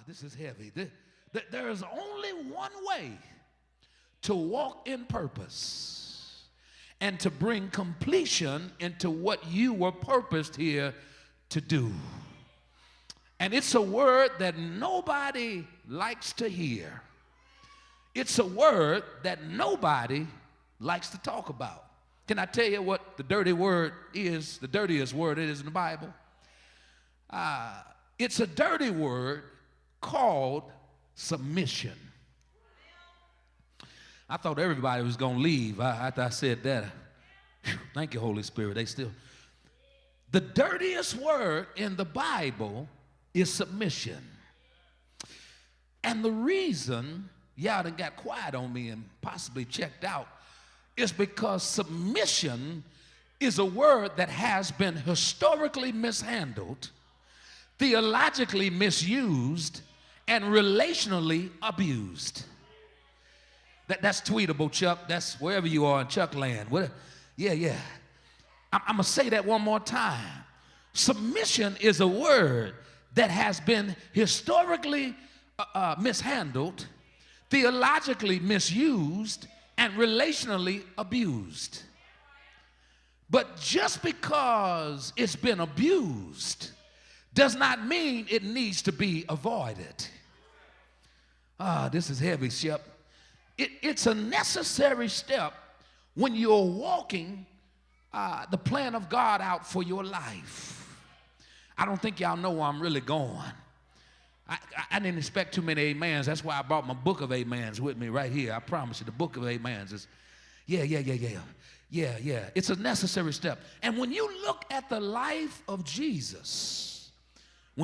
This is heavy. There is only one way to walk in purpose and to bring completion into what you were purposed here to do. And it's a word that nobody likes to hear. It's a word that nobody likes to talk about. Can I tell you what the dirty word is, the dirtiest word it is in the Bible? It's a dirty word called submission. I thought everybody was going to leave after I said that. Whew, thank you, Holy Spirit. The dirtiest word in the Bible is submission. And the reason y'all done got quiet on me and possibly checked out is because submission is a word that has been historically mishandled, theologically misused, and relationally abused. That's tweetable, Chuck. That's wherever you are in Chuck land. Yeah. I'm going to say that one more time. Submission is a word that has been historically mishandled, theologically misused, and relationally abused. But just because it's been abused does not mean it needs to be avoided. This is heavy, Shep. It's a necessary step when you're walking the plan of God out for your life. I don't think y'all know where I'm really going. I didn't expect too many amens. That's why I brought my book of amens with me right here. I promise you, the book of amens is, yeah. It's a necessary step. And when you look at the life of Jesus, the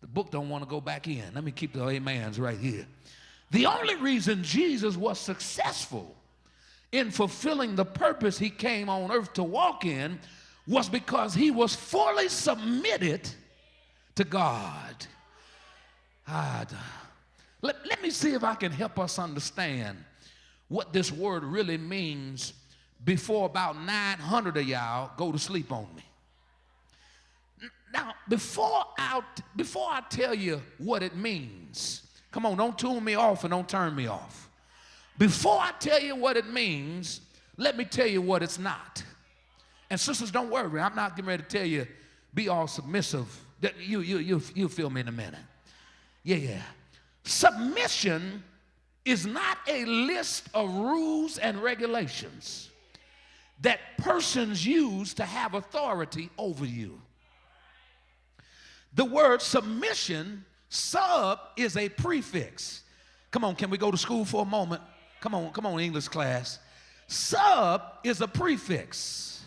book don't want to go back in. Let me keep the amens right here. The only reason Jesus was successful in fulfilling the purpose he came on earth to walk in was because he was fully submitted to God. Let me see if I can help us understand what this word really means before about 900 of y'all go to sleep on me. Now, before I tell you what it means, come on, don't tune me off and don't turn me off. Before I tell you what it means, let me tell you what it's not. And sisters, don't worry. I'm not getting ready to tell you, be all submissive. You'll feel me in a minute. Yeah. Submission is not a list of rules and regulations that persons use to have authority over you. The word submission, sub, is a prefix. Come on, can we go to school for a moment? Come on, English class. Sub is a prefix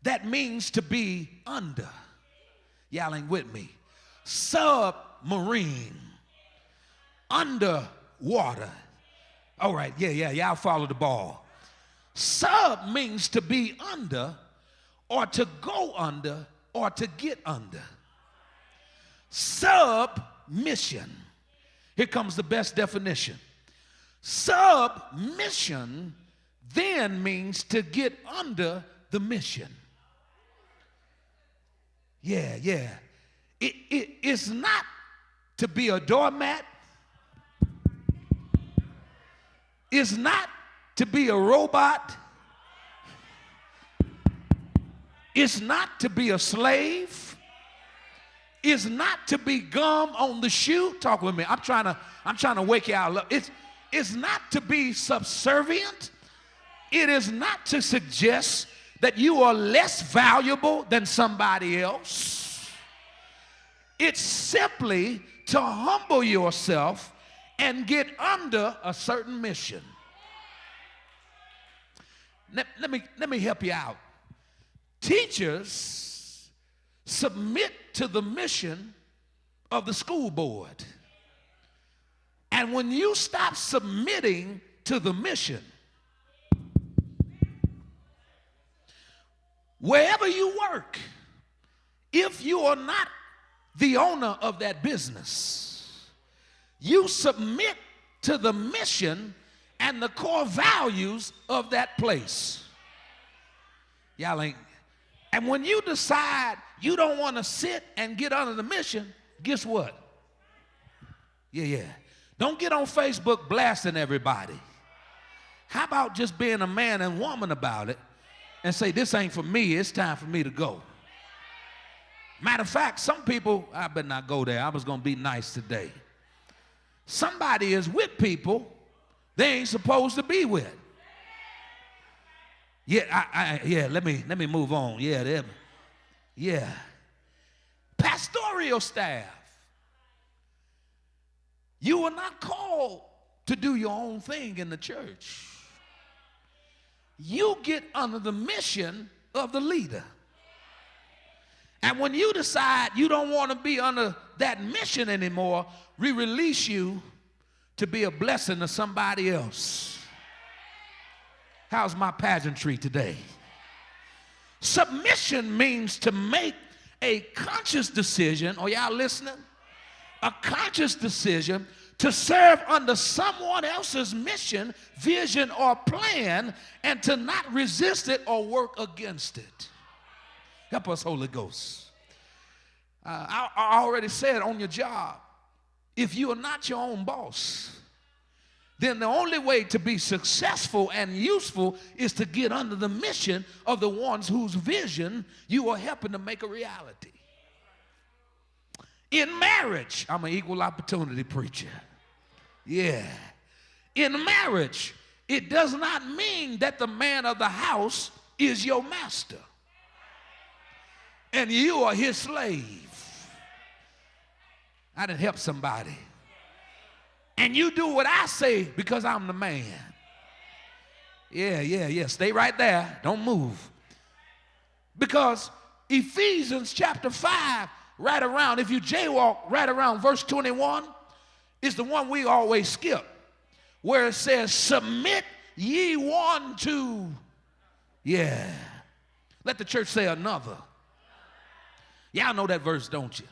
that means to be under. Y'all ain't with me. Submarine. Underwater. All right, yeah, y'all follow the ball. Sub means to be under, or to go under, or to get under. Submission. Here comes the best definition. Submission then means to get under the mission. Yeah. It's not to be a doormat. It's not to be a robot. It's not to be a slave. It's not to be gum on the shoe. Talk with me. I'm trying to wake y'all up. It's not to be subservient. It is not to suggest that you are less valuable than somebody else. It's simply to humble yourself and get under a certain mission. Let me help you out. Teachers submit to the mission of the school board. And when you stop submitting to the mission, wherever you work, if you are not the owner of that business, you submit to the mission and the core values of that place. Y'all ain't. And when you decide you don't want to sit and get under the mission, guess what? Yeah. Don't get on Facebook blasting everybody. How about just being a man and woman about it and say, this ain't for me, it's time for me to go. Matter of fact, some people, I better not go there. I was going to be nice today. Somebody is with people they ain't supposed to be with. Yeah, let me move on. Yeah. Pastoral staff. You are not called to do your own thing in the church. You get under the mission of the leader. And when you decide you don't want to be under that mission anymore, we release you to be a blessing to somebody else. How's my pageantry today? Submission means to make a conscious decision, are y'all listening? A conscious decision to serve under someone else's mission, vision, or plan, and to not resist it or work against it. Help us, Holy Ghost. I already said on your job, if you are not your own boss, then the only way to be successful and useful is to get under the mission of the ones whose vision you are helping to make a reality. In marriage, I'm an equal opportunity preacher. Yeah. In marriage, it does not mean that the man of the house is your master and you are his slave. I done help somebody. And you do what I say because I'm the man. Yeah. Stay right there. Don't move. Because Ephesians chapter 5, right around, if you jaywalk, right around verse 21, is the one we always skip, where it says, submit ye one to, let the church say another. Y'all know that verse, don't you?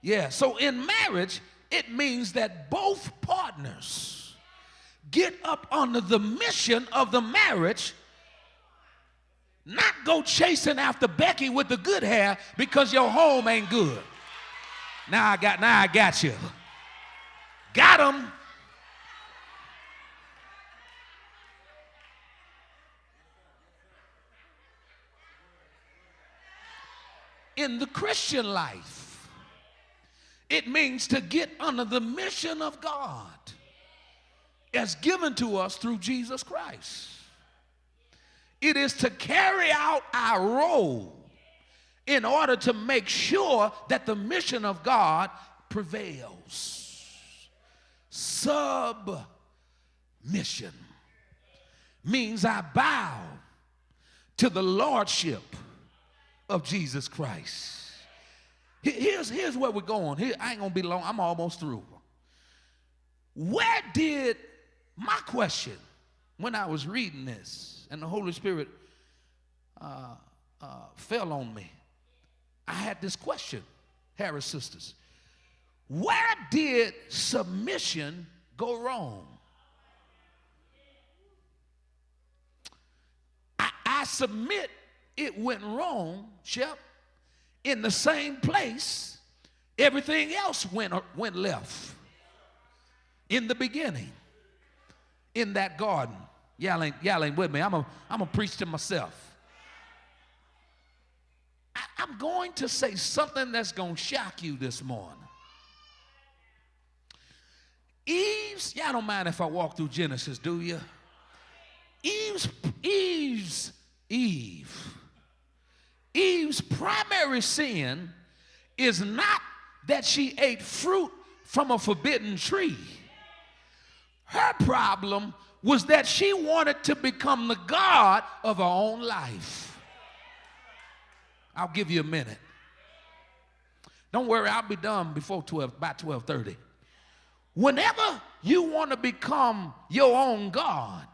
Yeah, so in marriage, it means that both partners get up under the mission of the marriage, not go chasing after Becky with the good hair because your home ain't good. Now I got you. Got him. In the Christian life, it means to get under the mission of God as given to us through Jesus Christ. It is to carry out our role in order to make sure that the mission of God prevails. Submission means I bow to the lordship of Jesus Christ. Here's where we're going. I ain't gonna be long. I'm almost through. Where did my question when I was reading this and the Holy Spirit fell on me? I had this question, Harris sisters. Where did submission go wrong? I submit it went wrong, Shep. In the same place, everything else went left. In the beginning, in that garden. Y'all ain't with me. I'm a preach to myself. I'm going to say something that's going to shock you this morning. Y'all don't mind if I walk through Genesis, do you? Eve's primary sin is not that she ate fruit from a forbidden tree. Her problem was that she wanted to become the God of her own life. I'll give you a minute. Don't worry, I'll be done before about 12:30. Whenever you want to become your own God,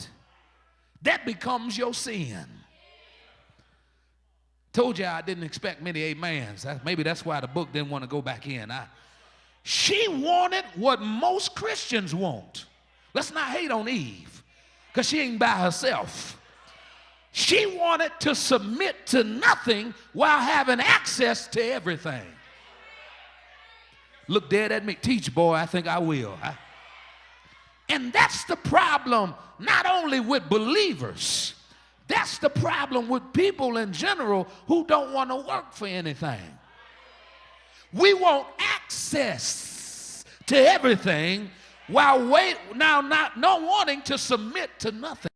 that becomes your sin. Told you I didn't expect many amens. Maybe that's why the book didn't want to go back in. She wanted what most Christians want. Let's not hate on Eve, because she ain't by herself. She wanted to submit to nothing while having access to everything. Look dead at me. Teach, boy, I think I will. And that's the problem, not only with believers. That's the problem with people in general who don't want to work for anything. We want access to everything while not wanting to submit to nothing.